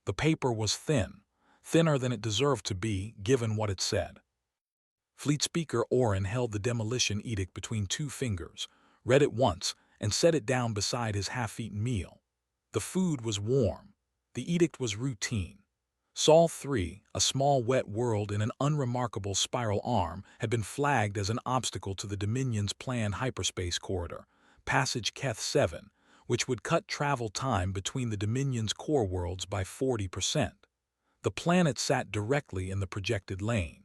The paper was thin, thinner than it deserved to be, given what it said. Fleet Speaker Orin held the demolition edict between two fingers, read it once, and set it down beside his half-eaten meal. The food was warm. The edict was routine. Sol 3, a small wet world in an unremarkable spiral arm, had been flagged as an obstacle to the Dominion's planned hyperspace corridor, Passage Keth 7, which would cut travel time between the Dominion's core worlds by 40%. The planet sat directly in the projected lane.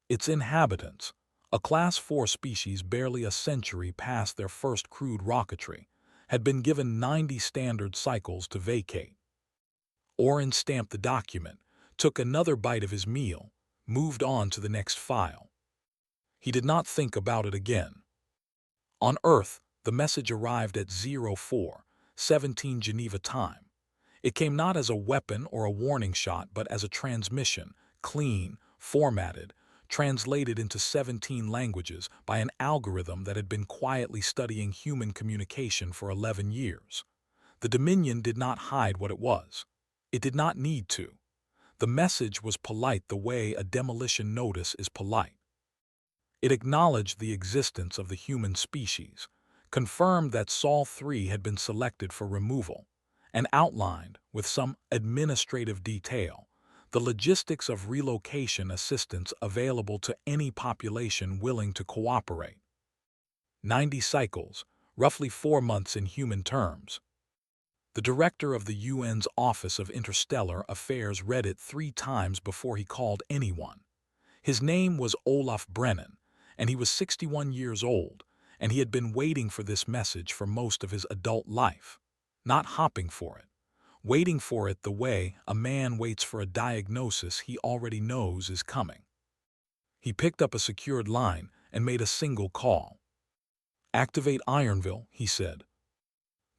Its inhabitants, a Class 4 species barely a century past their first crude rocketry, had been given 90 standard cycles to vacate. Orin stamped the document, took another bite of his meal, moved on to the next file. He did not think about it again. On Earth, the message arrived at 04:17 Geneva time. It came not as a weapon or a warning shot, but as a transmission, clean, formatted, translated into 17 languages by an algorithm that had been quietly studying human communication for 11 years. The Dominion did not hide what it was. It did not need to. The message was polite the way a demolition notice is polite. It acknowledged the existence of the human species, confirmed that Sol 3 had been selected for removal, and outlined, with some administrative detail, the logistics of relocation assistance available to any population willing to cooperate. 90 cycles, roughly 4 months in human terms. The director of the UN's Office of Interstellar Affairs read it 3 times before he called anyone. His name was Olaf Brennan, and he was 61 years old, and he had been waiting for this message for most of his adult life, not hopping for it, waiting for it the way a man waits for a diagnosis he already knows is coming. He picked up a secured line and made a single call. "Activate Ironville," he said.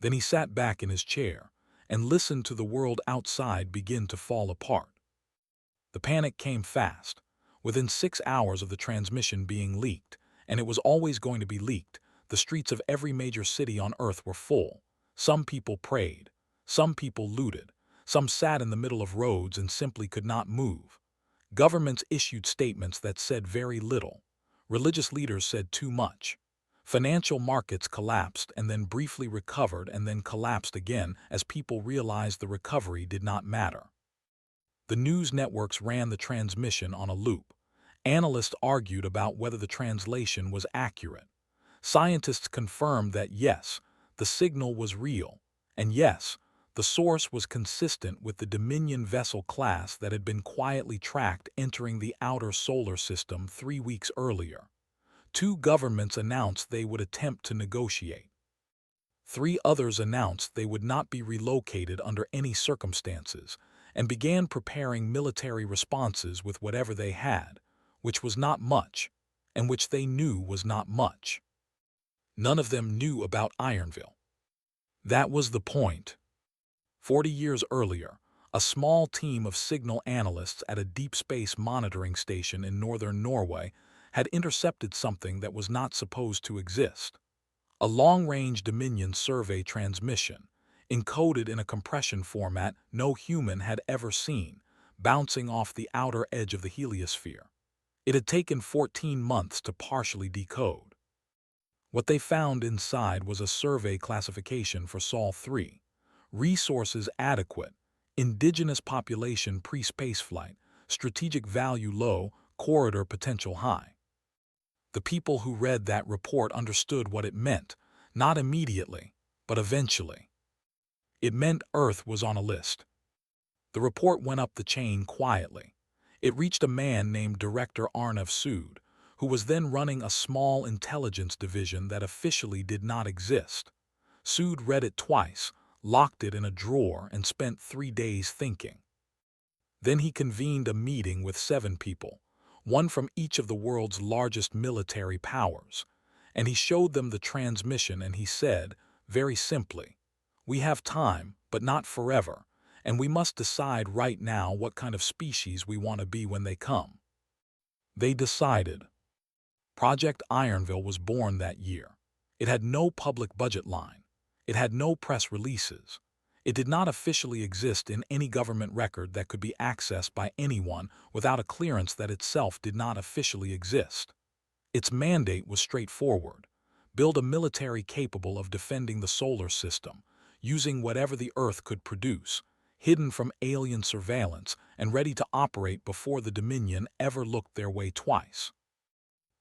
Then he sat back in his chair and listened to the world outside begin to fall apart. The panic came fast, within 6 hours of the transmission being leaked, and it was always going to be leaked. The streets of every major city on Earth were full. Some people prayed, some people looted, some sat in the middle of roads and simply could not move. Governments issued statements that said very little. Religious leaders said too much. Financial markets collapsed and then briefly recovered and then collapsed again as people realized the recovery did not matter. The news networks ran the transmission on a loop. Analysts argued about whether the translation was accurate. Scientists confirmed that yes, the signal was real, and yes, the source was consistent with the Dominion vessel class that had been quietly tracked entering the outer solar system 3 weeks earlier. 2 governments announced they would attempt to negotiate. 3 others announced they would not be relocated under any circumstances and began preparing military responses with whatever they had, which was not much, and which they knew was not much. None of them knew about Ironville. That was the point. 40 years earlier, a small team of signal analysts at a deep space monitoring station in northern Norway had intercepted something that was not supposed to exist. A long-range Dominion survey transmission, encoded in a compression format no human had ever seen, bouncing off the outer edge of the heliosphere. It had taken 14 months to partially decode. What they found inside was a survey classification for Sol 3, resources adequate, indigenous population pre-spaceflight, strategic value low, corridor potential high. The people who read that report understood what it meant, not immediately, but eventually. It meant Earth was on a list. The report went up the chain quietly. It reached a man named Director Arnav Sood, who was then running a small intelligence division that officially did not exist. Sood read it twice, locked it in a drawer, and spent 3 days thinking. Then he convened a meeting with 7 people, one from each of the world's largest military powers, and he showed them the transmission and he said, very simply, "We have time, but not forever, and we must decide right now what kind of species we want to be when they come." They decided. Project Ironville was born that year. It had no public budget line. It had no press releases. It did not officially exist in any government record that could be accessed by anyone without a clearance that itself did not officially exist. Its mandate was straightforward: build a military capable of defending the solar system, using whatever the Earth could produce, hidden from alien surveillance and ready to operate before the Dominion ever looked their way twice.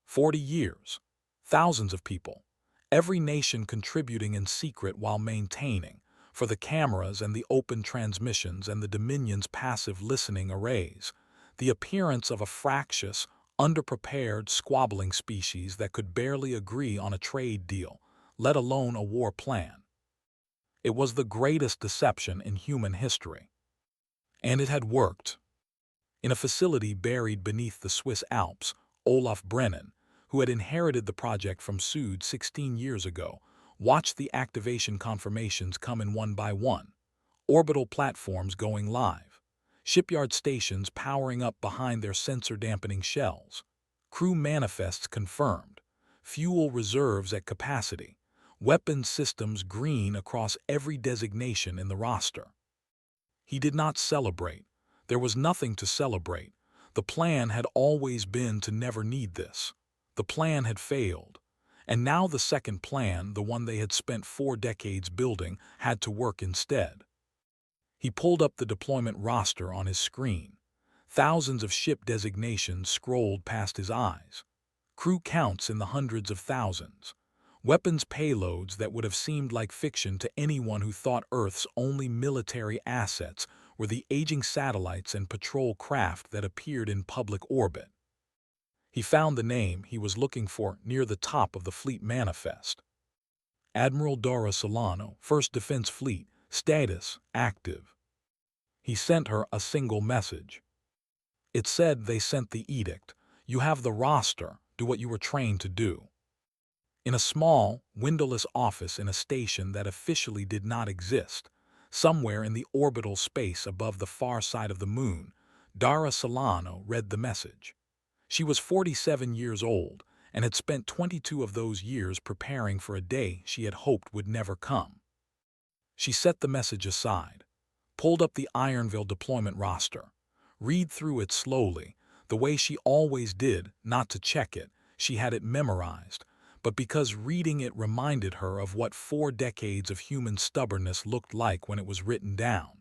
40 years. Thousands of people. Every nation contributing in secret while maintaining, for the cameras and the open transmissions and the Dominion's passive listening arrays, the appearance of a fractious, underprepared, squabbling species that could barely agree on a trade deal, let alone a war plan. It was the greatest deception in human history. And it had worked. In a facility buried beneath the Swiss Alps, Olaf Brennan, who had inherited the project from Sud 16 years ago, watched the activation confirmations come in one by one. Orbital platforms going live. Shipyard stations powering up behind their sensor-dampening shells. Crew manifests confirmed. Fuel reserves at capacity. Weapons systems green across every designation in the roster. He did not celebrate. There was nothing to celebrate. The plan had always been to never need this. The plan had failed. And now the second plan, the one they had spent 4 decades building, had to work instead. He pulled up the deployment roster on his screen. Thousands of ship designations scrolled past his eyes. Crew counts in the hundreds of thousands. Weapons payloads that would have seemed like fiction to anyone who thought Earth's only military assets were the aging satellites and patrol craft that appeared in public orbit. He found the name he was looking for near the top of the fleet manifest. Admiral Dara Solano, 1st Defense Fleet, status active. He sent her a single message. It said they sent the edict. You have the roster, do what you were trained to do. In a small, windowless office in a station that officially did not exist, somewhere in the orbital space above the far side of the moon, Dara Solano read the message. She was 47 years old and had spent 22 of those years preparing for a day she had hoped would never come. She set the message aside, pulled up the Ironville deployment roster, read through it slowly, the way she always did, not to check it. She had it memorized, but because reading it reminded her of what 4 decades of human stubbornness looked like when it was written down.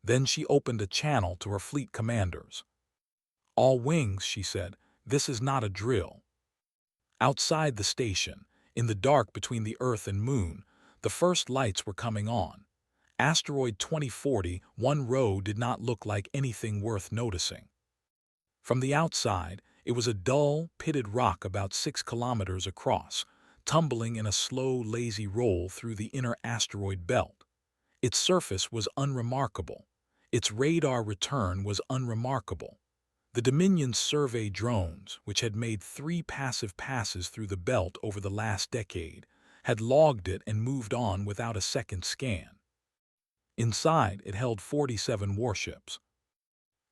Then she opened a channel to her fleet commanders. All wings, she said, this is not a drill. Outside the station, in the dark between the Earth and Moon, the first lights were coming on. Asteroid 2040, 1 row did not look like anything worth noticing. From the outside, it was a dull, pitted rock about 6 kilometers across, tumbling in a slow, lazy roll through the inner asteroid belt. Its surface was unremarkable. Its radar return was unremarkable. The Dominion's survey drones, which had made 3 passive passes through the belt over the last decade, had logged it and moved on without a second scan. Inside, it held 47 warships.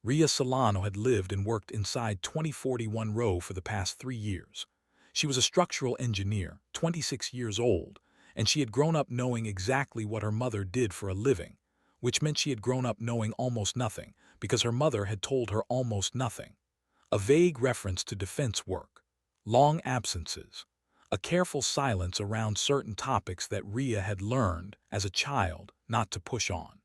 Ria Solano had lived and worked inside 2041 row for the past 3 years. She was a structural engineer, 26 years old, and she had grown up knowing exactly what her mother did for a living, which meant she had grown up knowing almost nothing, because her mother had told her almost nothing. A vague reference to defense work, long absences, a careful silence around certain topics that Ria had learned, as a child, not to push on.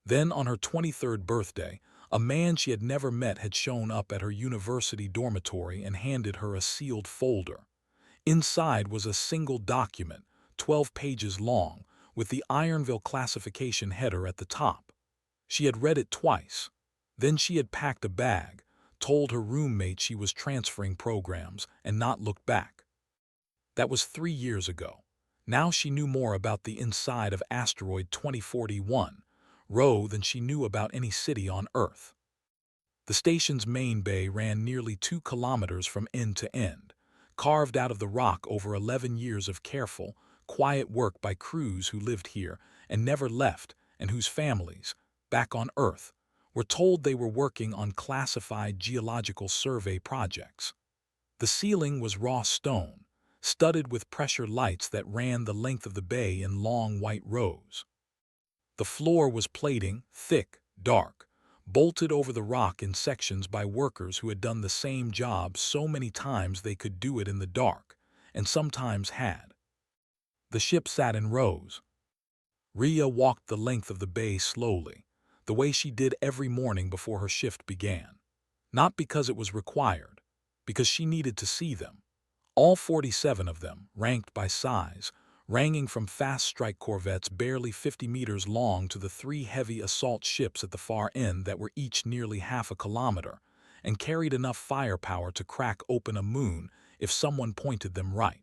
Then, on her 23rd birthday, a man she had never met had shown up at her university dormitory and handed her a sealed folder. Inside was a single document, 12 pages long, with the Ironville classification header at the top. She had read it twice. Then she had packed a bag, told her roommate she was transferring programs, and not looked back. That was 3 years ago. Now she knew more about the inside of asteroid 2041, row than she knew about any city on Earth. The station's main bay ran nearly 2 kilometers from end to end, carved out of the rock over 11 years of careful, quiet work by crews who lived here and never left, and whose families, back on Earth, were told they were working on classified geological survey projects. The ceiling was raw stone, studded with pressure lights that ran the length of the bay in long white rows. The floor was plating, thick, dark, bolted over the rock in sections by workers who had done the same job so many times they could do it in the dark, and sometimes had. The ship sat in rows. Rhea walked the length of the bay slowly, the way she did every morning before her shift began. Not because it was required, because she needed to see them. All 47 of them, ranked by size, ranging from fast-strike corvettes barely 50 meters long to the 3 heavy assault ships at the far end that were each nearly half a kilometer, and carried enough firepower to crack open a moon if someone pointed them right.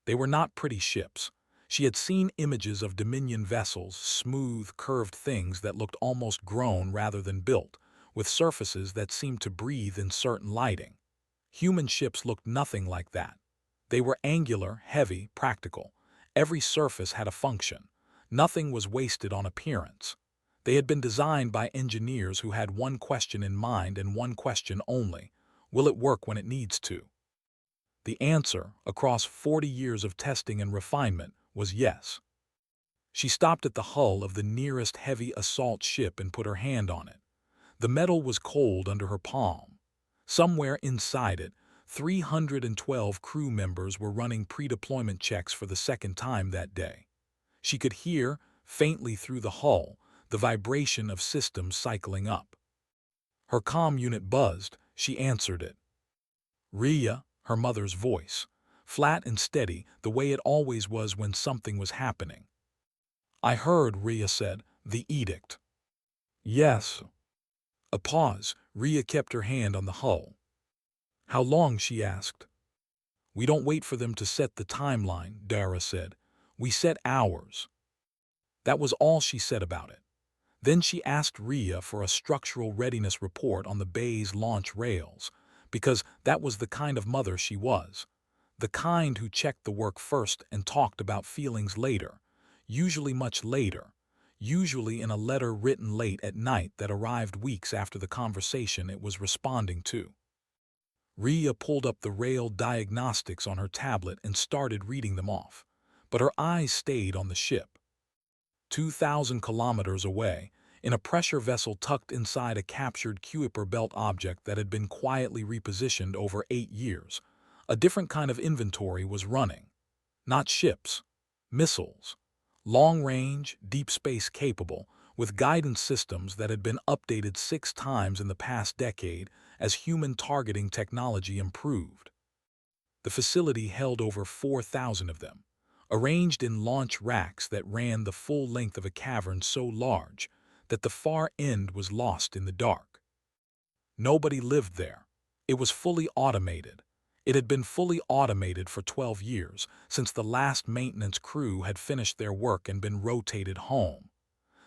They were not pretty ships. She had seen images of Dominion vessels, smooth, curved things that looked almost grown rather than built, with surfaces that seemed to breathe in certain lighting. Human ships looked nothing like that. They were angular, heavy, practical. Every surface had a function. Nothing was wasted on appearance. They had been designed by engineers who had one question in mind and one question only: will it work when it needs to? The answer, across 40 years of testing and refinement, was yes. She stopped at the hull of the nearest heavy assault ship and put her hand on it. The metal was cold under her palm. Somewhere inside it, 312 crew members were running pre-deployment checks for the second time that day. She could hear, faintly through the hull, the vibration of systems cycling up. Her comm unit buzzed. She answered it. Rhea, her mother's voice, flat and steady, the way it always was when something was happening. I heard, Rhea said, the edict. Yes. A pause. Rhea kept her hand on the hull. How long? She asked. We don't wait for them to set the timeline, Dara said. We set ours. That was all she said about it. Then she asked Rhea for a structural readiness report on the bay's launch rails, because that was the kind of mother she was. The kind who checked the work first and talked about feelings later, usually much later, usually in a letter written late at night that arrived weeks after the conversation it was responding to. Rhea pulled up the rail diagnostics on her tablet and started reading them off, but her eyes stayed on the ship. 2,000 kilometers away, in a pressure vessel tucked inside a captured Kuiper belt object that had been quietly repositioned over 8 years, a different kind of inventory was running. Not ships, missiles. Long-range, deep space capable, with guidance systems that had been updated 6 times in the past decade as human targeting technology improved. The facility held over 4,000 of them, arranged in launch racks that ran the full length of a cavern so large that the far end was lost in the dark. Nobody lived there. It was fully automated. It had been fully automated for 12 years, since the last maintenance crew had finished their work and been rotated home.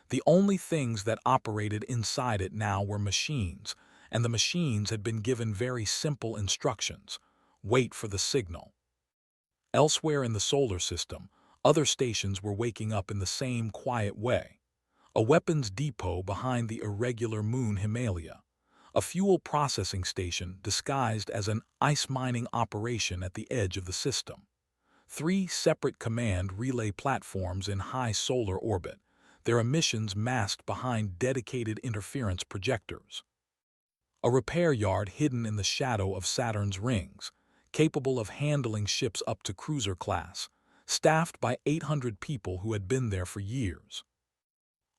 The only things that operated inside it now were machines, and the machines had been given very simple instructions: wait for the signal. Elsewhere in the solar system, other stations were waking up in the same quiet way. A weapons depot behind the irregular moon Himalaya, a fuel processing station disguised as an ice mining operation at the edge of the system, 3 separate command relay platforms in high solar orbit, their emissions masked behind dedicated interference projectors. A repair yard hidden in the shadow of Saturn's rings, capable of handling ships up to cruiser class, staffed by 800 people who had been there for years.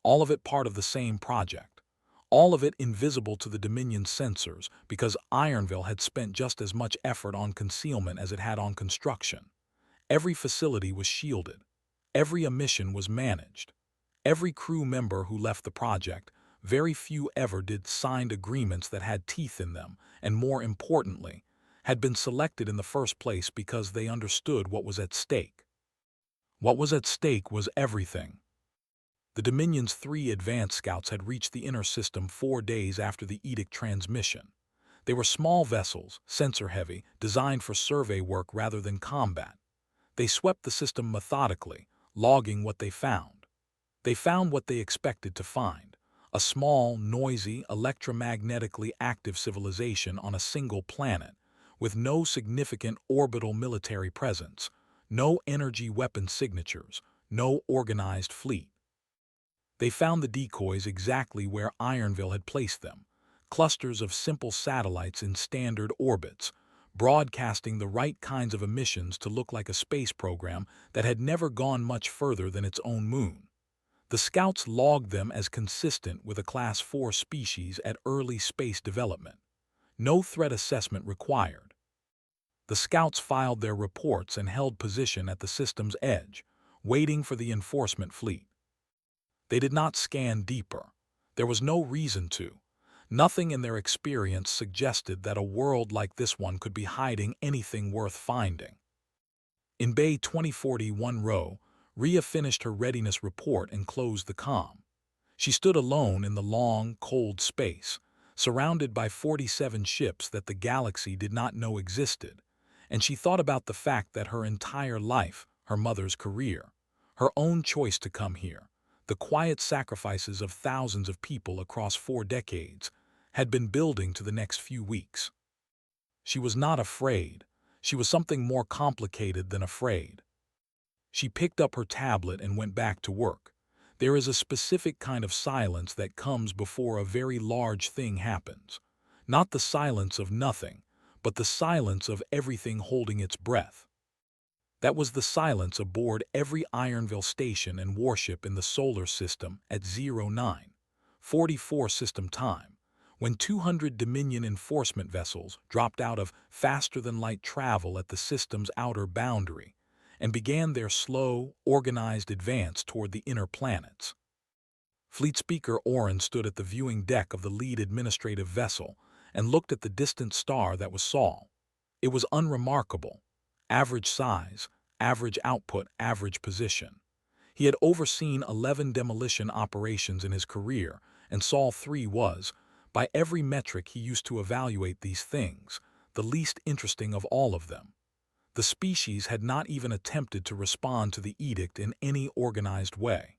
All of it part of the same project. All of it invisible to the Dominion sensors because Ironville had spent just as much effort on concealment as it had on construction. Every facility was shielded. Every emission was managed. Every crew member who left the project, very few ever did, signed agreements that had teeth in them, and more importantly, had been selected in the first place because they understood what was at stake. What was at stake was everything. The Dominion's 3 advanced scouts had reached the inner system 4 days after the edict transmission. They were small vessels, sensor-heavy, designed for survey work rather than combat. They swept the system methodically, logging what they found. They found what they expected to find: a small, noisy, electromagnetically active civilization on a single planet, with no significant orbital military presence, no energy weapon signatures, no organized fleet. They found the decoys exactly where Ironville had placed them, clusters of simple satellites in standard orbits, broadcasting the right kinds of emissions to look like a space program that had never gone much further than its own moon. The scouts logged them as consistent with a Class 4 species at early space development. No threat assessment required. The scouts filed their reports and held position at the system's edge, waiting for the enforcement fleet. They did not scan deeper. There was no reason to. Nothing in their experience suggested that a world like this one could be hiding anything worth finding. In Bay 2041 Row, Rhea finished her readiness report and closed the comm. She stood alone in the long, cold space, surrounded by 47 ships that the galaxy did not know existed, and she thought about the fact that her entire life, her mother's career, her own choice to come here, the quiet sacrifices of thousands of people across 4 decades, had been building to the next few weeks. She was not afraid. She was something more complicated than afraid. She picked up her tablet and went back to work. There is a specific kind of silence that comes before a very large thing happens. Not the silence of nothing, but the silence of everything holding its breath. That was the silence aboard every Ironville station and warship in the solar system at 0944 system time, when 200 Dominion enforcement vessels dropped out of faster-than-light travel at the system's outer boundary and began their slow, organized advance toward the inner planets. Fleet Speaker Oren stood at the viewing deck of the lead administrative vessel and looked at the distant star that was Sol. It was unremarkable. Average size, average output, average position. He had overseen 11 demolition operations in his career, and Sol 3 was, by every metric he used to evaluate these things, the least interesting of all of them. The species had not even attempted to respond to the edict in any organized way.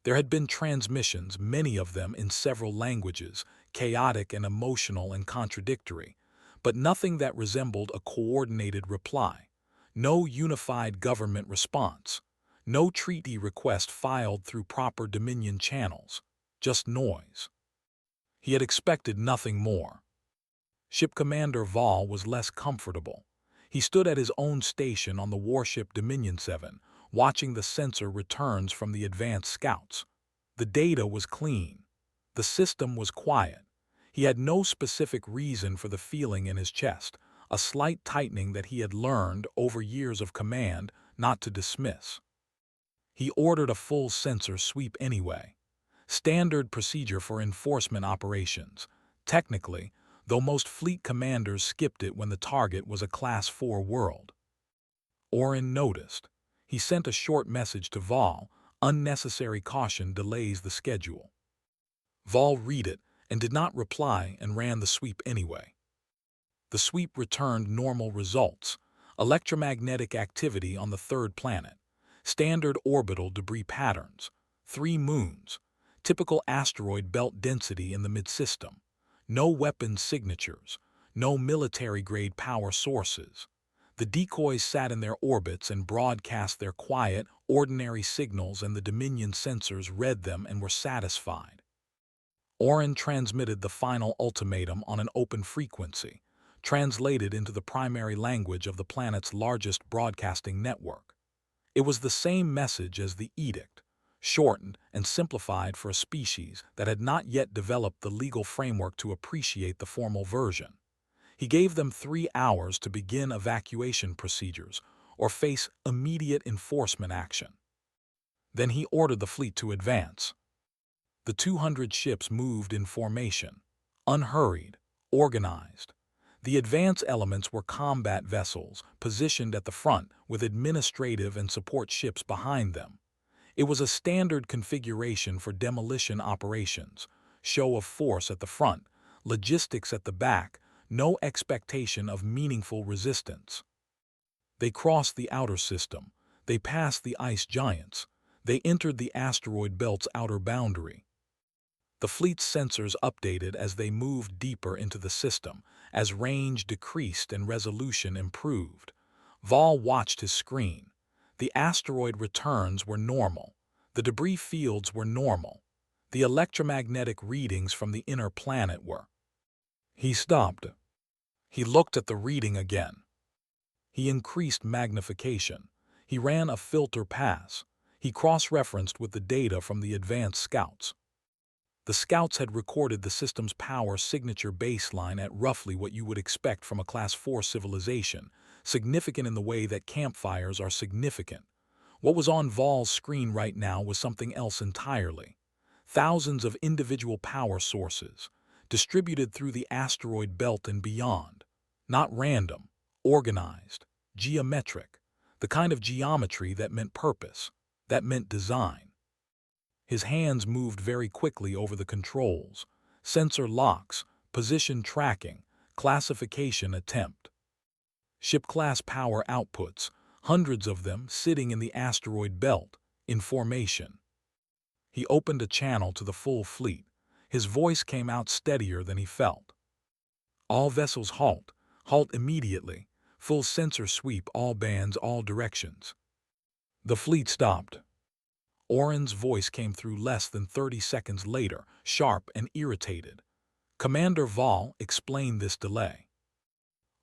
There had been transmissions, many of them in several languages, chaotic and emotional and contradictory, but nothing that resembled a coordinated reply. No unified government response. No treaty request filed through proper Dominion channels. Just noise. He had expected nothing more. Ship Commander Vol was less comfortable. He stood at his own station on the warship Dominion 7, watching the sensor returns from the advanced scouts. The data was clean. The system was quiet. He had no specific reason for the feeling in his chest, a slight tightening that he had learned over years of command not to dismiss. He ordered a full sensor sweep anyway. Standard procedure for enforcement operations. Technically, though most fleet commanders skipped it when the target was a Class 4 world. Oren noticed. He sent a short message to Vol. Unnecessary caution delays the schedule. Vol read it and did not reply and ran the sweep anyway. The sweep returned normal results. Electromagnetic activity on the third planet. Standard orbital debris patterns. 3 moons. Typical asteroid belt density in the mid-system. No weapons signatures. No military-grade power sources. The decoys sat in their orbits and broadcast their quiet, ordinary signals, and the Dominion sensors read them and were satisfied. Oren transmitted the final ultimatum on an open frequency, translated into the primary language of the planet's largest broadcasting network. It was the same message as the edict, shortened and simplified for a species that had not yet developed the legal framework to appreciate the formal version. He gave them 3 hours to begin evacuation procedures or face immediate enforcement action. Then he ordered the fleet to advance. The 200 ships moved in formation, unhurried, organized. The advance elements were combat vessels positioned at the front with administrative and support ships behind them. It was a standard configuration for demolition operations, show of force at the front, logistics at the back, no expectation of meaningful resistance. They crossed the outer system. They passed the ice giants. They entered the asteroid belt's outer boundary. The fleet's sensors updated as they moved deeper into the system, as range decreased and resolution improved. Vol watched his screen. The asteroid returns were normal. The debris fields were normal. The electromagnetic readings from the inner planet were. He stopped. He looked at the reading again. He increased magnification. He ran a filter pass. He cross-referenced with the data from the advanced scouts. The scouts had recorded the system's power signature baseline at roughly what you would expect from a Class 4 civilization, significant in the way that campfires are significant. What was on Vol's screen right now was something else entirely. Thousands of individual power sources, distributed through the asteroid belt and beyond. Not random, organized, geometric, the kind of geometry that meant purpose, that meant design. His hands moved very quickly over the controls, sensor locks, position tracking, classification attempt. Ship-class power outputs, hundreds of them sitting in the asteroid belt, in formation. He opened a channel to the full fleet. His voice came out steadier than he felt. All vessels halt. Halt immediately. Full sensor sweep, all bands, all directions. The fleet stopped. Oren's voice came through less than 30 seconds later, sharp and irritated. Commander Vol explained this delay.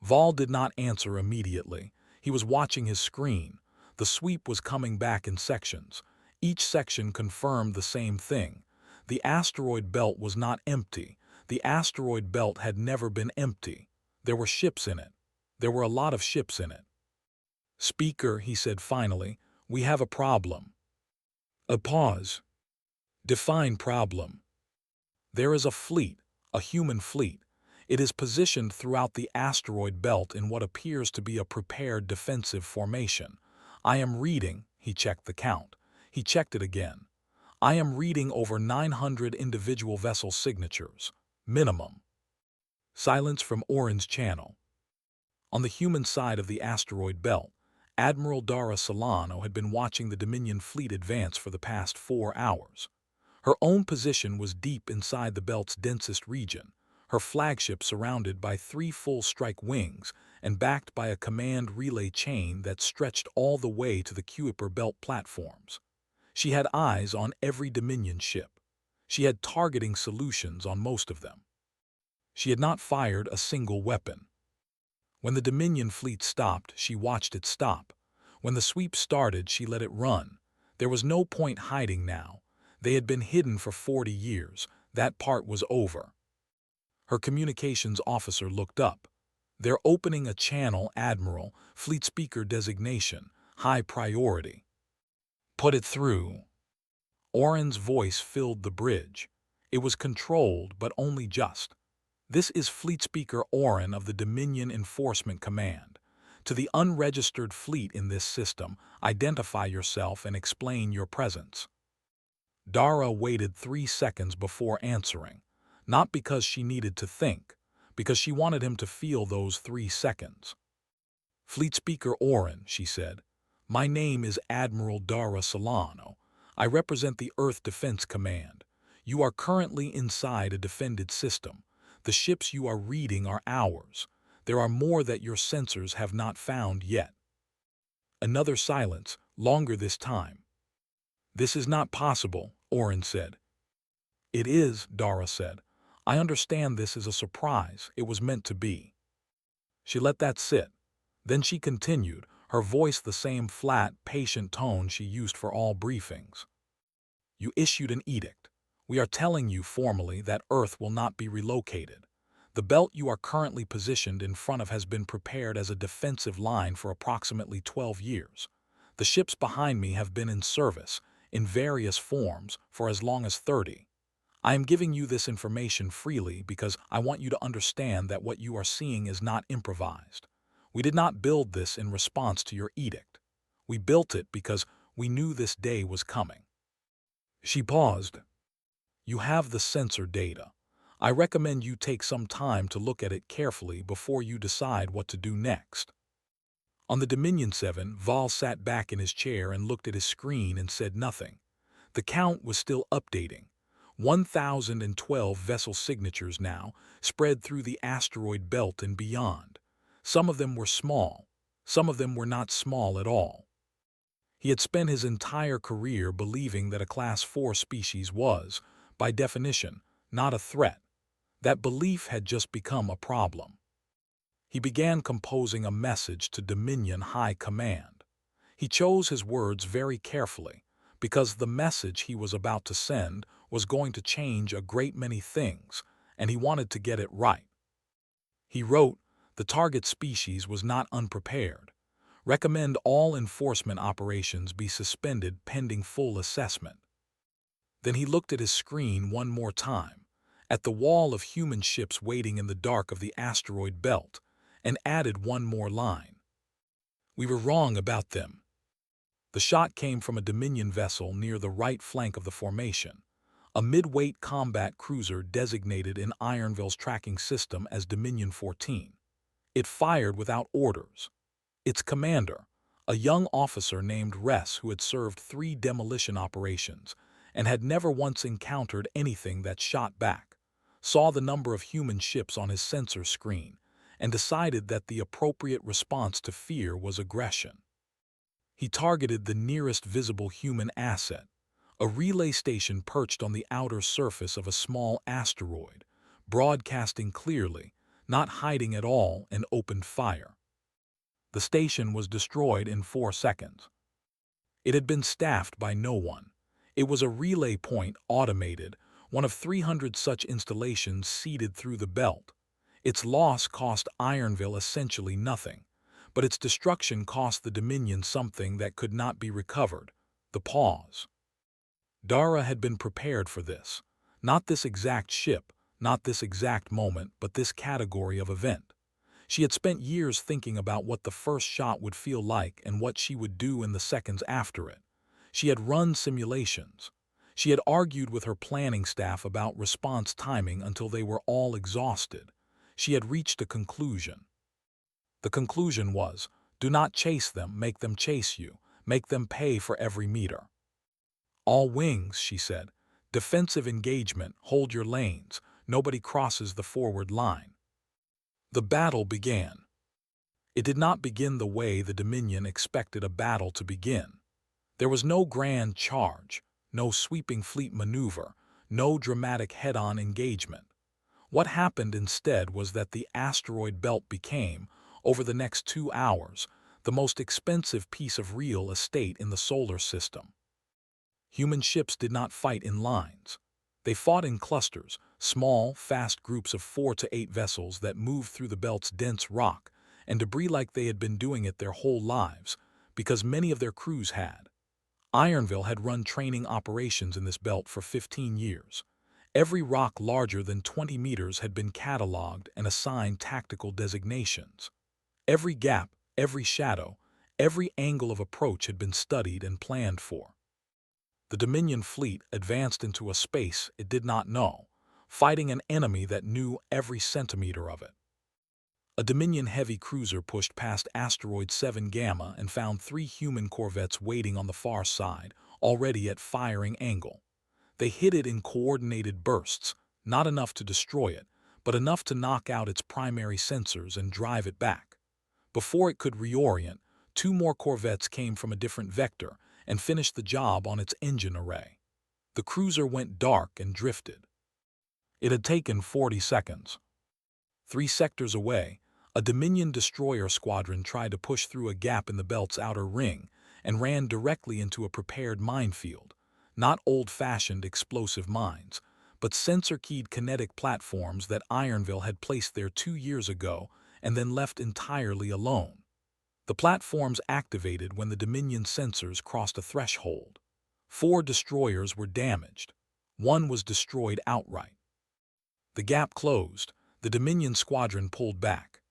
Vol did not answer immediately. He was watching his screen. The sweep was coming back in sections. Each section confirmed the same thing. The asteroid belt was not empty. The asteroid belt had never been empty. There were ships in it. There were a lot of ships in it. "Speaker," he said finally, "we have a problem." A pause. Define problem. There is a fleet, a human fleet. It is positioned throughout the asteroid belt in what appears to be a prepared defensive formation. I am reading, he checked the count. He checked it again. I am reading over 900 individual vessel signatures. Minimum. Silence from Oren's channel. On the human side of the asteroid belt, Admiral Dara Solano had been watching the Dominion fleet advance for the past 4 hours. Her own position was deep inside the belt's densest region, her flagship surrounded by 3 full strike wings and backed by a command relay chain that stretched all the way to the Kuiper belt platforms. She had eyes on every Dominion ship. She had targeting solutions on most of them. She had not fired a single weapon. When the Dominion fleet stopped, she watched it stop. When the sweep started, she let it run. There was no point hiding now. They had been hidden for 40 years. That part was over. Her communications officer looked up. "They're opening a channel, Admiral, fleet speaker designation, high priority." "Put it through." Oren's voice filled the bridge. It was controlled, but only just. "This is Fleet Speaker Oren of the Dominion Enforcement Command. To the unregistered fleet in this system, identify yourself and explain your presence." Dara waited 3 seconds before answering, not because she needed to think, because she wanted him to feel those 3 seconds. "Fleet Speaker Oren," she said, "my name is Admiral Dara Solano. I represent the Earth Defense Command. You are currently inside a defended system. The ships you are reading are ours. There are more that your sensors have not found yet." Another silence, longer this time. "This is not possible," Oren said. "It is," Dara said. "I understand this is a surprise. It was meant to be." She let that sit. Then she continued, her voice the same flat, patient tone she used for all briefings. "You issued an edict. We are telling you formally that Earth will not be relocated. The belt you are currently positioned in front of has been prepared as a defensive line for approximately 12 years. The ships behind me have been in service, in various forms, for as long as 30. I am giving you this information freely because I want you to understand that what you are seeing is not improvised. We did not build this in response to your edict. We built it because we knew this day was coming." She paused. "You have the sensor data. I recommend you take some time to look at it carefully before you decide what to do next." On the Dominion 7, Vol sat back in his chair and looked at his screen and said nothing. The count was still updating. 1,012 vessel signatures now, spread through the asteroid belt and beyond. Some of them were small. Some of them were not small at all. He had spent his entire career believing that a Class 4 species was, by definition, not a threat. That belief had just become a problem. He began composing a message to Dominion High Command. He chose his words very carefully, because the message he was about to send was going to change a great many things, and he wanted to get it right. He wrote, "The target species was not unprepared. Recommend all enforcement operations be suspended pending full assessment." Then he looked at his screen one more time, at the wall of human ships waiting in the dark of the asteroid belt, and added one more line. "We were wrong about them." The shot came from a Dominion vessel near the right flank of the formation, a mid-weight combat cruiser designated in Ironville's tracking system as Dominion 14. It fired without orders. Its commander, a young officer named Ress who had served 3 demolition operations and had never once encountered anything that shot back, saw the number of human ships on his sensor screen and decided that the appropriate response to fear was aggression. He targeted the nearest visible human asset, a relay station perched on the outer surface of a small asteroid, broadcasting clearly, not hiding at all, and opened fire. The station was destroyed in 4 seconds. It had been staffed by no one. It was a relay point, automated, one of 300 such installations seeded through the belt. Its loss cost Ironville essentially nothing, but its destruction cost the Dominion something that could not be recovered: the pause. Dara had been prepared for this. Not this exact ship, not this exact moment, but this category of event. She had spent years thinking about what the first shot would feel like and what she would do in the seconds after it. She had run simulations. She had argued with her planning staff about response timing until they were all exhausted. She had reached a conclusion. The conclusion was, do not chase them, make them chase you, make them pay for every meter. "All wings," she said. "Defensive engagement, hold your lanes, nobody crosses the forward line." The battle began. It did not begin the way the Dominion expected a battle to begin. There was no grand charge, no sweeping fleet maneuver, no dramatic head-on engagement. What happened instead was that the asteroid belt became, over the next 2 hours, the most expensive piece of real estate in the solar system. Human ships did not fight in lines. They fought in clusters, small, fast groups of 4 to 8 vessels that moved through the belt's dense rock and debris like they had been doing it their whole lives, because many of their crews had. Ironville had run training operations in this belt for 15 years. Every rock larger than 20 meters had been cataloged and assigned tactical designations. Every gap, every shadow, every angle of approach had been studied and planned for. The Dominion fleet advanced into a space it did not know, fighting an enemy that knew every centimeter of it. A Dominion heavy cruiser pushed past Asteroid 7 Gamma and found 3 human corvettes waiting on the far side, already at firing angle. They hit it in coordinated bursts, not enough to destroy it, but enough to knock out its primary sensors and drive it back. Before it could reorient, 2 more corvettes came from a different vector and finished the job on its engine array. The cruiser went dark and drifted. It had taken 40 seconds. 3 sectors away, a Dominion destroyer squadron tried to push through a gap in the belt's outer ring and ran directly into a prepared minefield. Not old-fashioned explosive mines, but sensor-keyed kinetic platforms that Ironville had placed there 2 years ago and then left entirely alone. The platforms activated when the Dominion sensors crossed a threshold. 4 destroyers were damaged. 1 was destroyed outright. The gap closed. The Dominion squadron pulled back.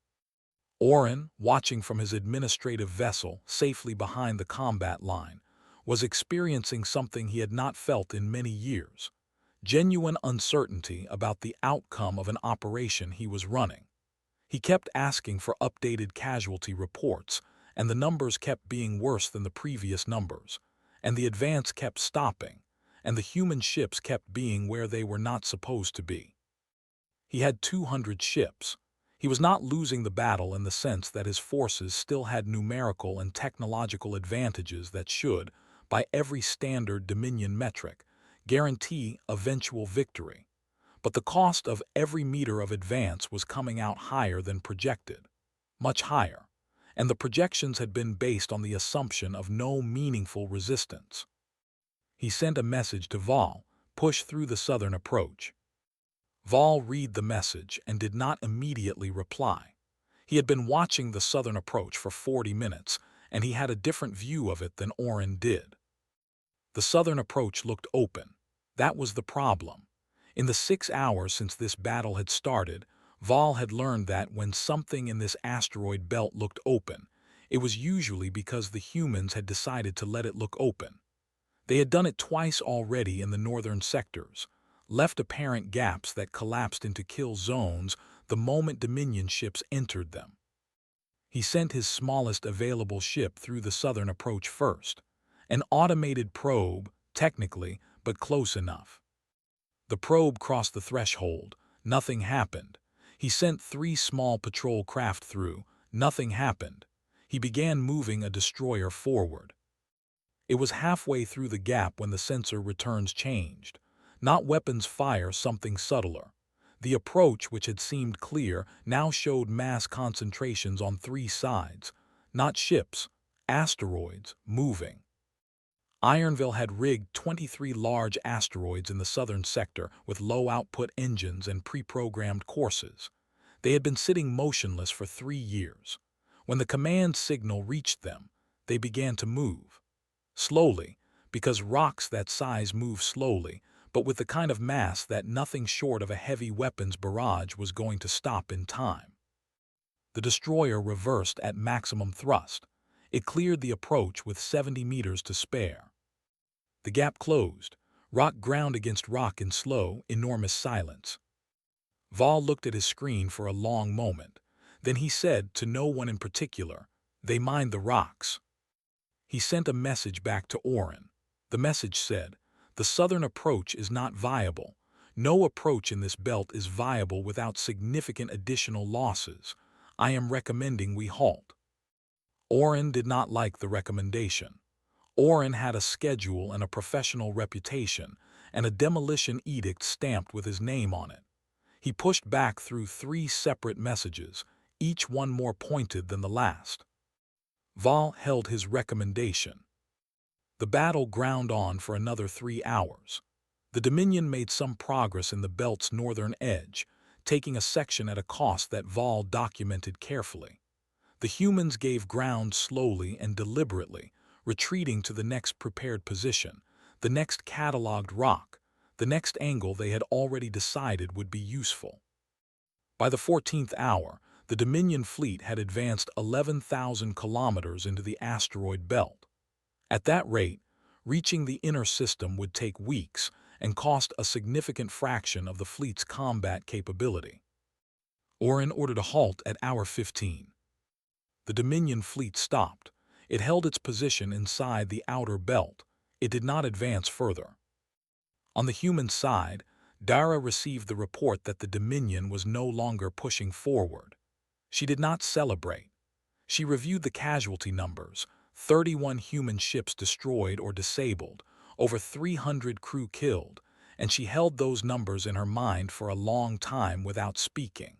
Oren, watching from his administrative vessel safely behind the combat line, was experiencing something he had not felt in many years: genuine uncertainty about the outcome of an operation he was running. He kept asking for updated casualty reports, and the numbers kept being worse than the previous numbers, and the advance kept stopping, and the human ships kept being where they were not supposed to be. He had 200 ships. He was not losing the battle in the sense that his forces still had numerical and technological advantages that should, by every standard Dominion metric, guarantee eventual victory. But the cost of every meter of advance was coming out higher than projected, much higher, and the projections had been based on the assumption of no meaningful resistance. He sent a message to Vol, push through the southern approach. Vol read the message and did not immediately reply. He had been watching the southern approach for 40 minutes, and he had a different view of it than Orin did. The southern approach looked open. That was the problem. In the 6 hours since this battle had started, Vol had learned that when something in this asteroid belt looked open, it was usually because the humans had decided to let it look open. They had done it twice already in the northern sectors, left apparent gaps that collapsed into kill zones the moment Dominion ships entered them. He sent his smallest available ship through the southern approach first, an automated probe, technically, but close enough. The probe crossed the threshold. Nothing happened. He sent 3 small patrol craft through. Nothing happened. He began moving a destroyer forward. It was halfway through the gap when the sensor returns changed. Not weapons fire, something subtler. The approach, which had seemed clear, now showed mass concentrations on 3 sides. Not ships, asteroids, moving. Ironville had rigged 23 large asteroids in the southern sector with low-output engines and pre-programmed courses. They had been sitting motionless for 3 years. When the command signal reached them, they began to move. Slowly, because rocks that size move slowly, but with the kind of mass that nothing short of a heavy weapons barrage was going to stop in time. The destroyer reversed at maximum thrust. It cleared the approach with 70 meters to spare. The gap closed, rock ground against rock in slow, enormous silence. Vol looked at his screen for a long moment. Then he said, to no one in particular, "They mined the rocks." He sent a message back to Orin. The message said, "The southern approach is not viable. No approach in this belt is viable without significant additional losses. I am recommending we halt." Orin did not like the recommendation. Orin had a schedule and a professional reputation, and a demolition edict stamped with his name on it. He pushed back through 3 separate messages, each one more pointed than the last. Vol held his recommendation. The battle ground on for another 3 hours. The Dominion made some progress in the belt's northern edge, taking a section at a cost that Vol documented carefully. The humans gave ground slowly and deliberately, retreating to the next prepared position, the next cataloged rock, the next angle they had already decided would be useful. By the 14th hour, the Dominion fleet had advanced 11,000 kilometers into the asteroid belt. At that rate, reaching the inner system would take weeks and cost a significant fraction of the fleet's combat capability. Orin ordered a halt at hour 15. The Dominion fleet stopped. It held its position inside the outer belt. It did not advance further. On the human side, Dara received the report that the Dominion was no longer pushing forward. She did not celebrate. She reviewed the casualty numbers: 31 human ships destroyed or disabled, over 300 crew killed, and she held those numbers in her mind for a long time without speaking.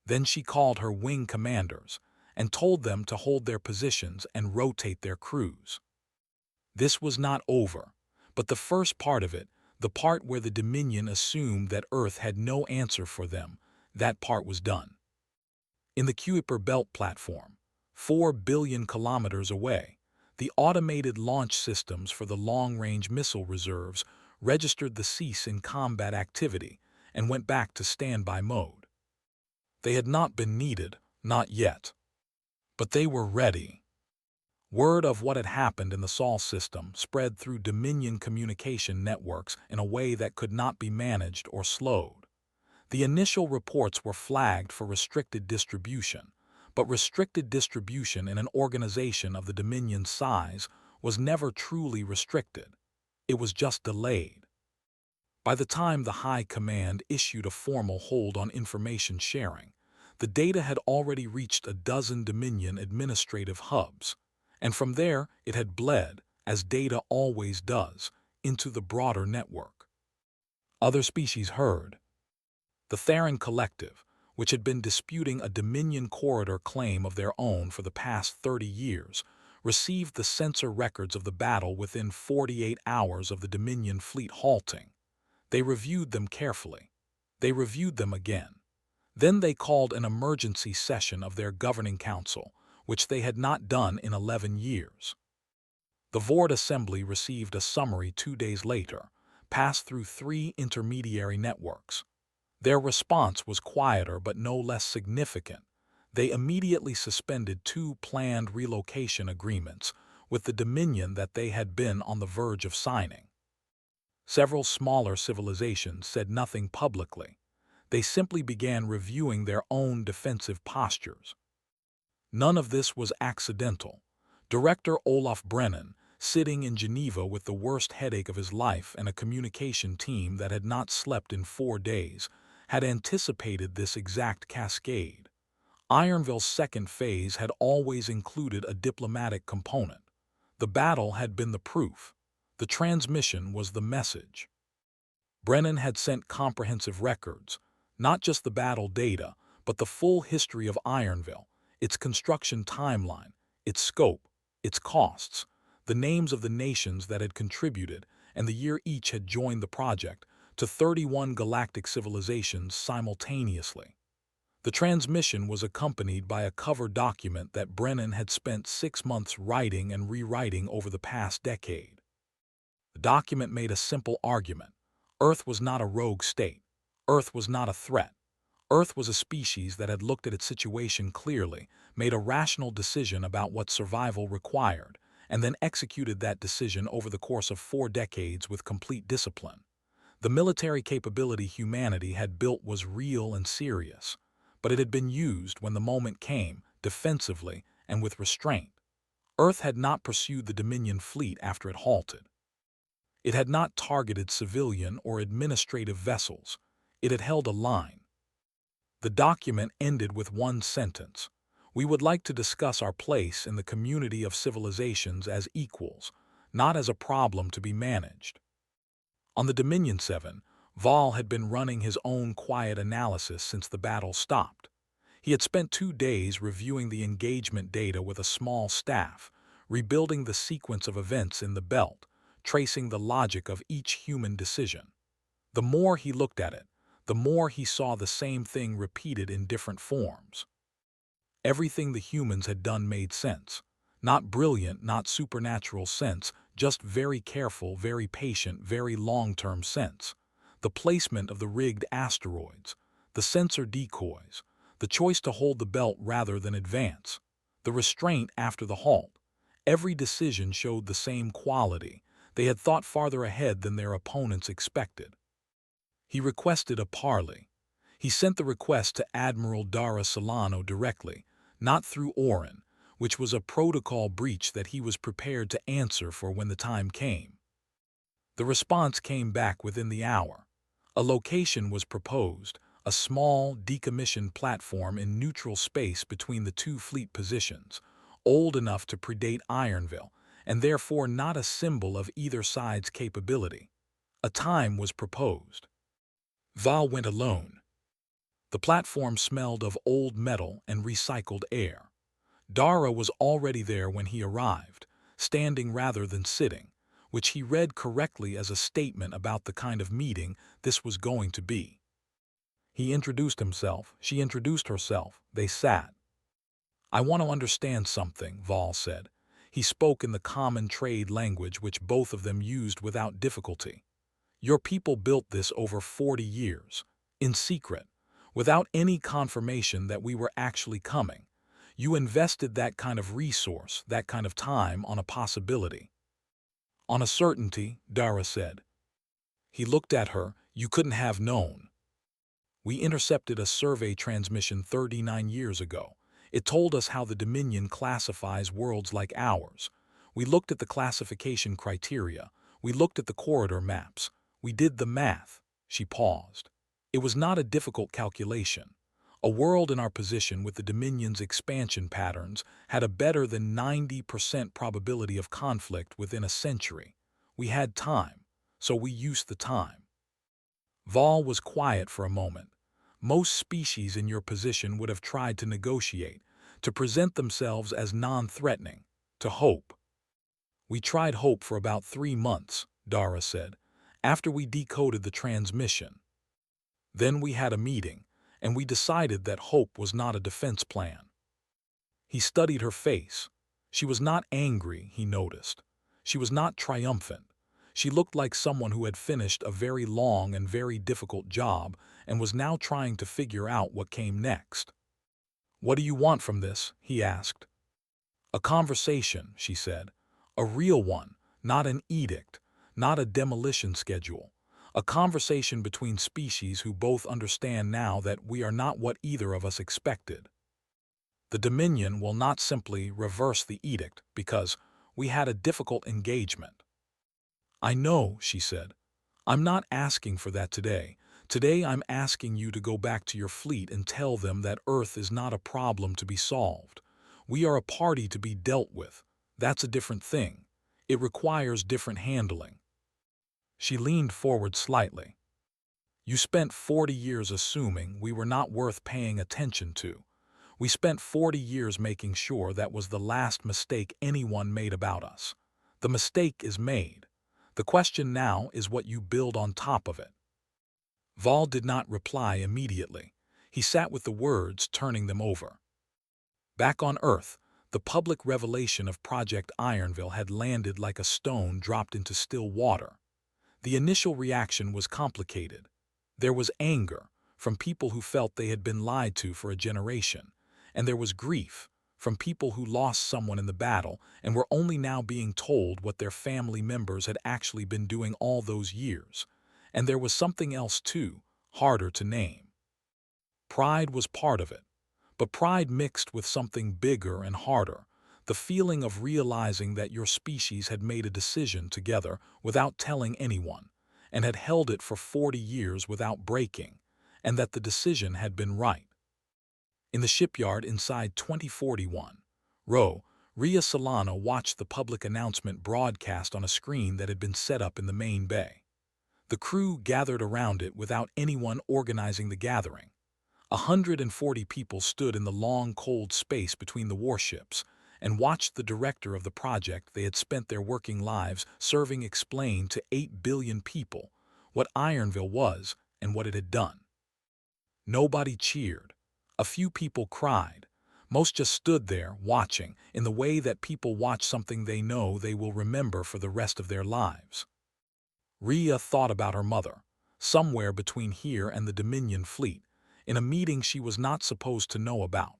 Then she called her wing commanders and told them to hold their positions and rotate their crews. This was not over, but the first part of it, the part where the Dominion assumed that Earth had no answer for them, that part was done. In the Kuiper Belt platform, 4 billion kilometers away, the automated launch systems for the long-range missile reserves registered the cease in combat activity and went back to standby mode. They had not been needed, not yet. But they were ready. Word of what had happened in the Sol system spread through Dominion communication networks in a way that could not be managed or slowed. The initial reports were flagged for restricted distribution, but restricted distribution in an organization of the Dominion's size was never truly restricted. It was just delayed. By the time the High Command issued a formal hold on information sharing, The data had already reached a dozen Dominion administrative hubs, and from there it had bled, as data always does, into the broader network. Other species heard. The Theron Collective, which had been disputing a Dominion corridor claim of their own for the past 30 years, received the sensor records of the battle within 48 hours of the Dominion fleet halting. They reviewed them carefully. They reviewed them again. Then they called an emergency session of their governing council, which they had not done in 11 years. The Vord Assembly received a summary 2 days later, passed through 3 intermediary networks. Their response was quieter but no less significant. They immediately suspended 2 planned relocation agreements with the Dominion that they had been on the verge of signing. Several smaller civilizations said nothing publicly. They simply began reviewing their own defensive postures. None of this was accidental. Director Olaf Brennan, sitting in Geneva with the worst headache of his life and a communication team that had not slept in 4 days, had anticipated this exact cascade. Ironville's second phase had always included a diplomatic component. The battle had been the proof. The transmission was the message. Brennan had sent comprehensive records, not just the battle data, but the full history of Ironville, its construction timeline, its scope, its costs, the names of the nations that had contributed, and the year each had joined the project, to 31 galactic civilizations simultaneously. The transmission was accompanied by a cover document that Brennan had spent 6 months writing and rewriting over the past decade. The document made a simple argument. Earth was not a rogue state. Earth was not a threat. Earth was a species that had looked at its situation clearly, made a rational decision about what survival required, and then executed that decision over the course of 4 decades with complete discipline. The military capability humanity had built was real and serious, but it had been used when the moment came, defensively and with restraint. Earth had not pursued the Dominion fleet after it halted. It had not targeted civilian or administrative vessels. It had held a line. The document ended with one sentence. We would like to discuss our place in the community of civilizations as equals, not as a problem to be managed. On the Dominion 7, Vol had been running his own quiet analysis since the battle stopped. He had spent 2 days reviewing the engagement data with a small staff, rebuilding the sequence of events in the belt, tracing the logic of each human decision. The more he looked at it, the more he saw the same thing repeated in different forms. Everything the humans had done made sense. Not brilliant, not supernatural sense, just very careful, very patient, very long-term sense. The placement of the rigged asteroids, the sensor decoys, the choice to hold the belt rather than advance, the restraint after the halt. Every decision showed the same quality. They had thought farther ahead than their opponents expected. He requested a parley. He sent the request to Admiral Dara Solano directly, not through Orin, which was a protocol breach that he was prepared to answer for when the time came. The response came back within the hour. A location was proposed, a small, decommissioned platform in neutral space between the 2 fleet positions, old enough to predate Ironville, and therefore not a symbol of either side's capability. A time was proposed. Val went alone. The platform smelled of old metal and recycled air. Dara was already there when he arrived, standing rather than sitting, which he read correctly as a statement about the kind of meeting this was going to be. He introduced himself, she introduced herself, they sat. I want to understand something, Vol said. He spoke in the common trade language which both of them used without difficulty. Your people built this over 40 years, in secret, without any confirmation that we were actually coming. You invested that kind of resource, that kind of time on a possibility. On a certainty, Dara said. He looked at her. You couldn't have known. We intercepted a survey transmission 39 years ago. It told us how the Dominion classifies worlds like ours. We looked at the classification criteria. We looked at the corridor maps. We did the math. She paused. It was not a difficult calculation. A world in our position with the Dominion's expansion patterns had a better than 90% probability of conflict within a century. We had time, so we used the time. Vol was quiet for a moment. Most species in your position would have tried to negotiate, to present themselves as non-threatening, to hope. We tried hope for about 3 months, Dara said, after we decoded the transmission. Then we had a meeting, and we decided that hope was not a defense plan. He studied her face. She was not angry, he noticed. She was not triumphant. She looked like someone who had finished a very long and very difficult job and was now trying to figure out what came next. "What do you want from this?" he asked. "A conversation," she said. "A real one, not an edict, not a demolition schedule. A conversation between species who both understand now that we are not what either of us expected. The Dominion will not simply reverse the edict because we had a difficult engagement." "I know," she said. "I'm not asking for that today. Today I'm asking you to go back to your fleet and tell them that Earth is not a problem to be solved. We are a party to be dealt with. That's a different thing. It requires different handling." She leaned forward slightly. "You spent 40 years assuming we were not worth paying attention to. We spent 40 years making sure that was the last mistake anyone made about us. The mistake is made. The question now is what you build on top of it." Vol did not reply immediately. He sat with the words, turning them over. Back on Earth, the public revelation of Project Ironville had landed like a stone dropped into still water. The initial reaction was complicated. There was anger from people who felt they had been lied to for a generation, and there was grief from people who lost someone in the battle and were only now being told what their family members had actually been doing all those years. And there was something else too, harder to name. Pride was part of it, but pride mixed with something bigger and harder, the feeling of realizing that your species had made a decision together without telling anyone, and had held it for 40 years without breaking, and that the decision had been right. In the shipyard inside 2041, Ria Solana watched the public announcement broadcast on a screen that had been set up in the main bay. The crew gathered around it without anyone organizing the gathering. 140 people stood in the long, cold space between the warships and watched the director of the project they had spent their working lives serving explain to 8 billion people what Ironville was and what it had done. Nobody cheered. A few people cried. Most just stood there, watching, in the way that people watch something they know they will remember for the rest of their lives. Ria thought about her mother, somewhere between here and the Dominion fleet, in a meeting she was not supposed to know about.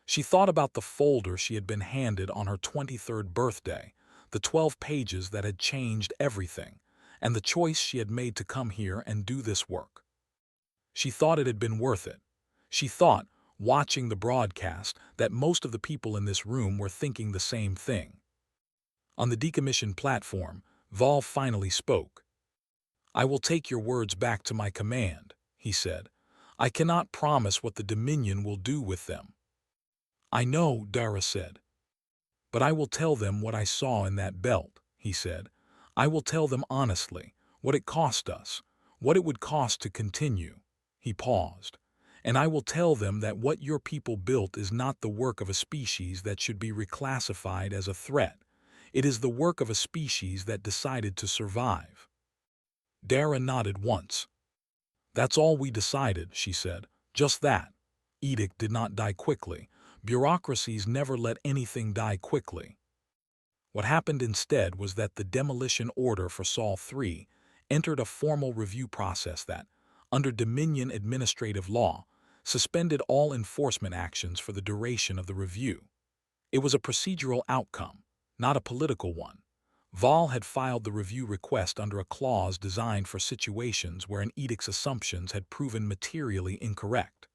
She thought about the folder she had been handed on her 23rd birthday, the 12 pages that had changed everything, and the choice she had made to come here and do this work. She thought it had been worth it. She thought, watching the broadcast, that most of the people in this room were thinking the same thing. On the decommissioned platform, Vol finally spoke. "I will take your words back to my command," he said. "I cannot promise what the Dominion will do with them." "I know," Dara said. "But I will tell them what I saw in that belt," he said. "I will tell them honestly, what it cost us, what it would cost to continue." He paused. "And I will tell them that what your people built is not the work of a species that should be reclassified as a threat. It is the work of a species that decided to survive." Dara nodded once. "That's all we decided," she said. "Just that. Edict did not die quickly. Bureaucracies never let anything die quickly. What happened instead was that the demolition order for Sol 3 entered a formal review process that, under Dominion administrative law, suspended all enforcement actions for the duration of the review. It was a procedural outcome, not a political one. Vol had filed the review request under a clause designed for situations where an edict's assumptions had proven materially incorrect.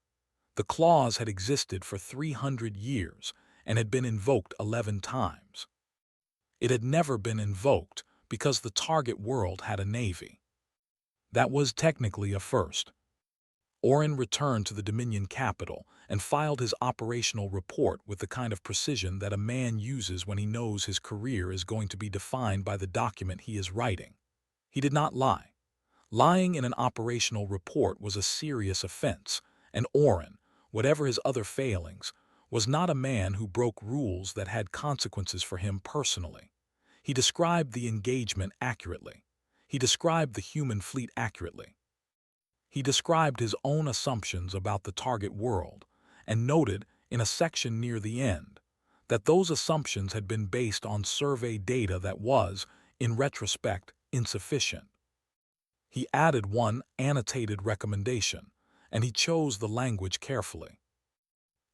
The clause had existed for 300 years and had been invoked 11 times. It had never been invoked because the target world had a navy. That was technically a first. Orin returned to the Dominion capital and filed his operational report with the kind of precision that a man uses when he knows his career is going to be defined by the document he is writing. He did not lie. Lying in an operational report was a serious offense, and Orin, whatever his other failings, was not a man who broke rules that had consequences for him personally. He described the engagement accurately. He described the human fleet accurately. He described his own assumptions about the target world, and noted, in a section near the end, that those assumptions had been based on survey data that was, in retrospect, insufficient. He added one annotated recommendation, and he chose the language carefully.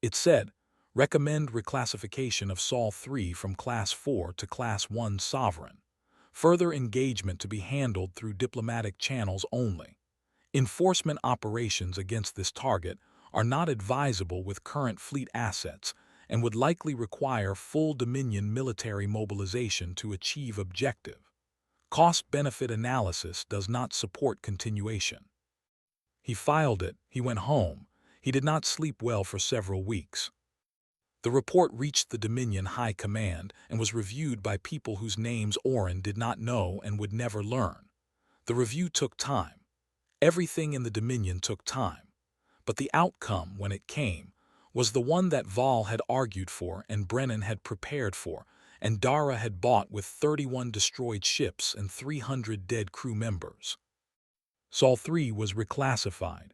It said, "Recommend reclassification of Sol 3 from Class 4 to Class 1 Sovereign. Further engagement to be handled through diplomatic channels only. Enforcement operations against this target are not advisable with current fleet assets and would likely require full Dominion military mobilization to achieve objective. Cost-benefit analysis does not support continuation." He filed it, he went home. He did not sleep well for several weeks. The report reached the Dominion High Command and was reviewed by people whose names Orin did not know and would never learn. The review took time. Everything in the Dominion took time. But the outcome, when it came, was the one that Vol had argued for and Brennan had prepared for, and Dara had bought with 31 destroyed ships and 300 dead crew members. Sol 3 was reclassified.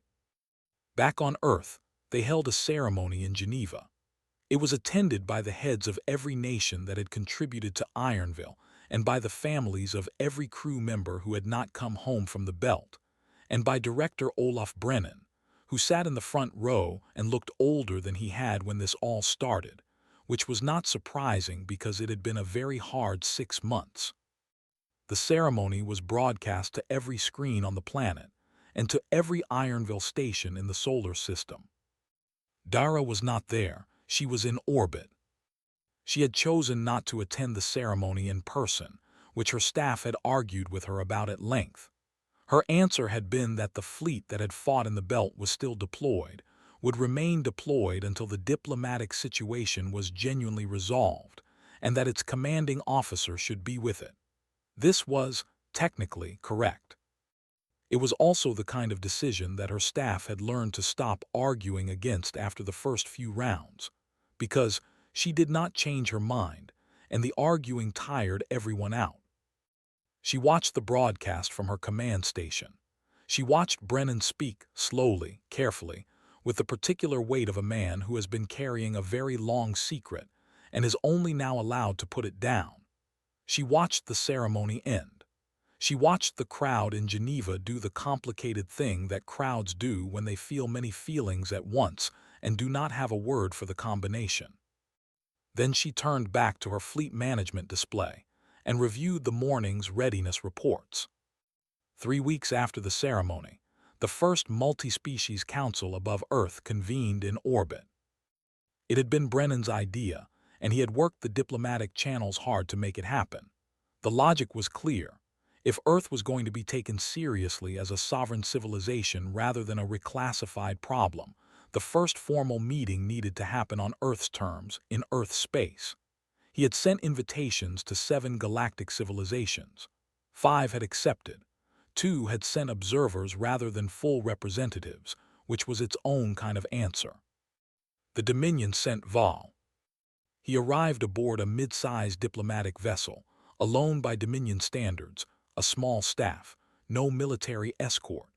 Back on Earth, they held a ceremony in Geneva. It was attended by the heads of every nation that had contributed to Ironville and by the families of every crew member who had not come home from the belt, and by Director Olaf Brennan, who sat in the front row and looked older than he had when this all started, which was not surprising because it had been a very hard 6 months. The ceremony was broadcast to every screen on the planet and to every Ironville station in the solar system. Dara was not there. She was in orbit. She had chosen not to attend the ceremony in person, which her staff had argued with her about at length. Her answer had been that the fleet that had fought in the belt was still deployed, would remain deployed until the diplomatic situation was genuinely resolved, and that its commanding officer should be with it. This was, technically, correct. It was also the kind of decision that her staff had learned to stop arguing against after the first few rounds, because she did not change her mind, and the arguing tired everyone out. She watched the broadcast from her command station. She watched Brennan speak, slowly, carefully, with the particular weight of a man who has been carrying a very long secret and is only now allowed to put it down. She watched the ceremony end. She watched the crowd in Geneva do the complicated thing that crowds do when they feel many feelings at once and do not have a word for the combination. Then she turned back to her fleet management display and reviewed the morning's readiness reports. 3 weeks after the ceremony, the first multi-species council above Earth convened in orbit. It had been Brennan's idea, and he had worked the diplomatic channels hard to make it happen. The logic was clear. If Earth was going to be taken seriously as a sovereign civilization rather than a reclassified problem, the first formal meeting needed to happen on Earth's terms, in Earth space. He had sent invitations to 7 galactic civilizations. 5 had accepted. 2 had sent observers rather than full representatives, which was its own kind of answer. The Dominion sent Vol. He arrived aboard a mid-sized diplomatic vessel, alone by Dominion standards, a small staff, no military escort.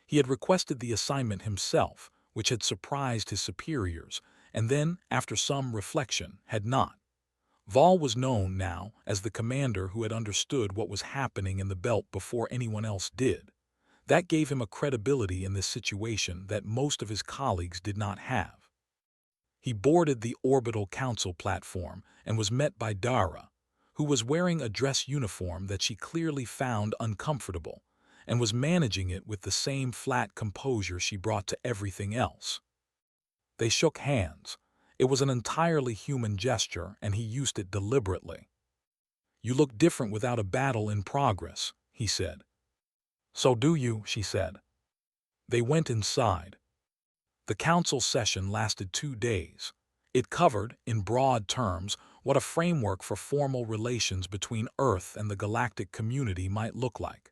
He had requested the assignment himself, which had surprised his superiors, and then, after some reflection, had not. Vol was known now as the commander who had understood what was happening in the belt before anyone else did. That gave him a credibility in this situation that most of his colleagues did not have. He boarded the orbital council platform and was met by Dara, who was wearing a dress uniform that she clearly found uncomfortable, and was managing it with the same flat composure she brought to everything else. They shook hands. It was an entirely human gesture, and he used it deliberately. "You look different without a battle in progress," he said. "So do you," she said. They went inside. The council session lasted 2 days. It covered, in broad terms, what a framework for formal relations between Earth and the galactic community might look like.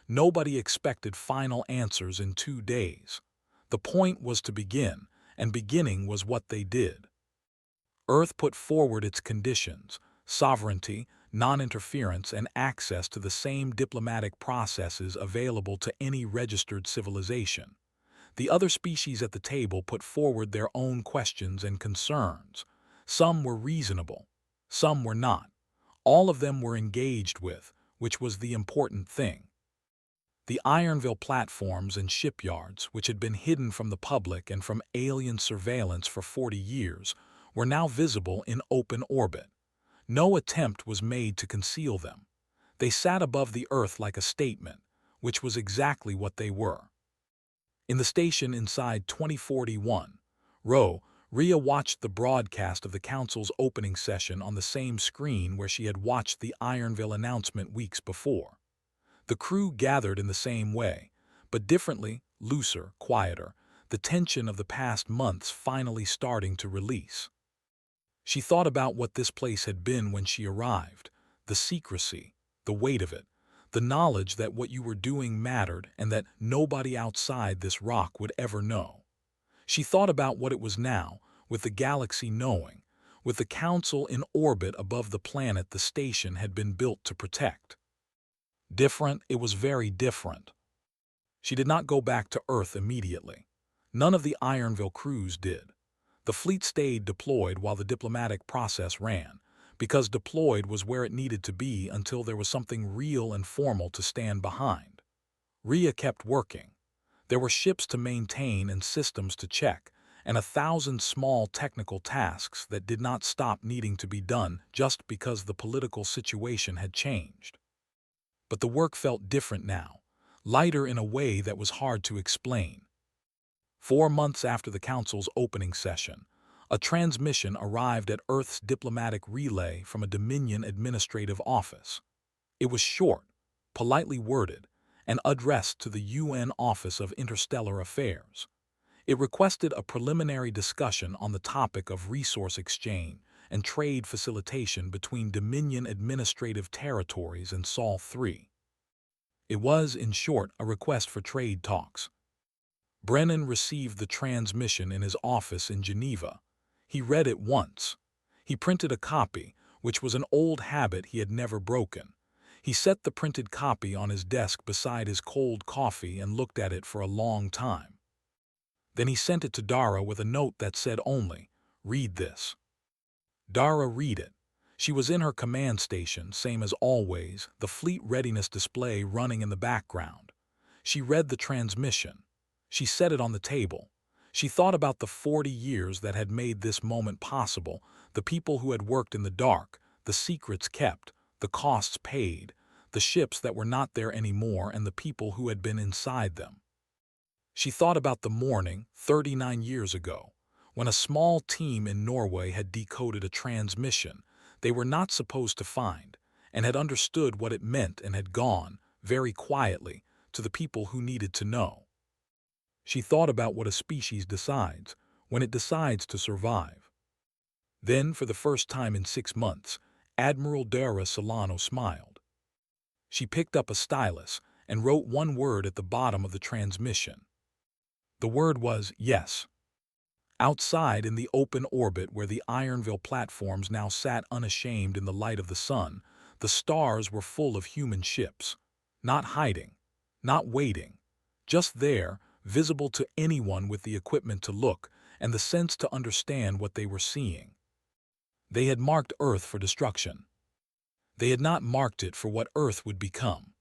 Nobody expected final answers in 2 days. The point was to begin, and beginning was what they did. Earth put forward its conditions: sovereignty, non-interference, and access to the same diplomatic processes available to any registered civilization. The other species at the table put forward their own questions and concerns. Some were reasonable, some were not. All of them were engaged with, which was the important thing. The Ironville platforms and shipyards, which had been hidden from the public and from alien surveillance for 40 years, were now visible in open orbit. No attempt was made to conceal them. They sat above the Earth like a statement, which was exactly what they were. In the station inside 2041, Rhea watched the broadcast of the Council's opening session on the same screen where she had watched the Ironville announcement weeks before. The crew gathered in the same way, but differently, looser, quieter, the tension of the past months finally starting to release. She thought about what this place had been when she arrived, the secrecy, the weight of it, the knowledge that what you were doing mattered and that nobody outside this rock would ever know. She thought about what it was now, with the galaxy knowing, with the Council in orbit above the planet the station had been built to protect. Different, it was very different. She did not go back to Earth immediately. None of the Ironville crews did. The fleet stayed deployed while the diplomatic process ran, because deployed was where it needed to be until there was something real and formal to stand behind. Rhea kept working. There were ships to maintain and systems to check, and 1,000 small technical tasks that did not stop needing to be done just because the political situation had changed. But the work felt different now, lighter in a way that was hard to explain. 4 months after the Council's opening session, a transmission arrived at Earth's diplomatic relay from a Dominion administrative office. It was short, politely worded, and addressed to the UN Office of Interstellar Affairs. It requested a preliminary discussion on the topic of resource exchange and trade facilitation between Dominion administrative territories and Sol 3. It was, in short, a request for trade talks. Brennan received the transmission in his office in Geneva. He read it once. He printed a copy, which was an old habit he had never broken. He set the printed copy on his desk beside his cold coffee and looked at it for a long time. Then he sent it to Dara with a note that said only, "Read this." Dara read it. She was in her command station, same as always, the fleet readiness display running in the background. She read the transmission. She set it on the table. She thought about the 40 years that had made this moment possible, the people who had worked in the dark, the secrets kept, the costs paid, the ships that were not there anymore, and the people who had been inside them. She thought about the morning, 39 years ago, when a small team in Norway had decoded a transmission they were not supposed to find, and had understood what it meant and had gone, very quietly, to the people who needed to know. She thought about what a species decides when it decides to survive. Then, for the first time in 6 months, Admiral Dara Solano smiled. She picked up a stylus and wrote one word at the bottom of the transmission. The word was yes. Outside in the open orbit where the Ironville platforms now sat unashamed in the light of the sun, the stars were full of human ships. Not hiding, not waiting, just there, visible to anyone with the equipment to look and the sense to understand what they were seeing. They had marked Earth for destruction. They had not marked it for what Earth would become.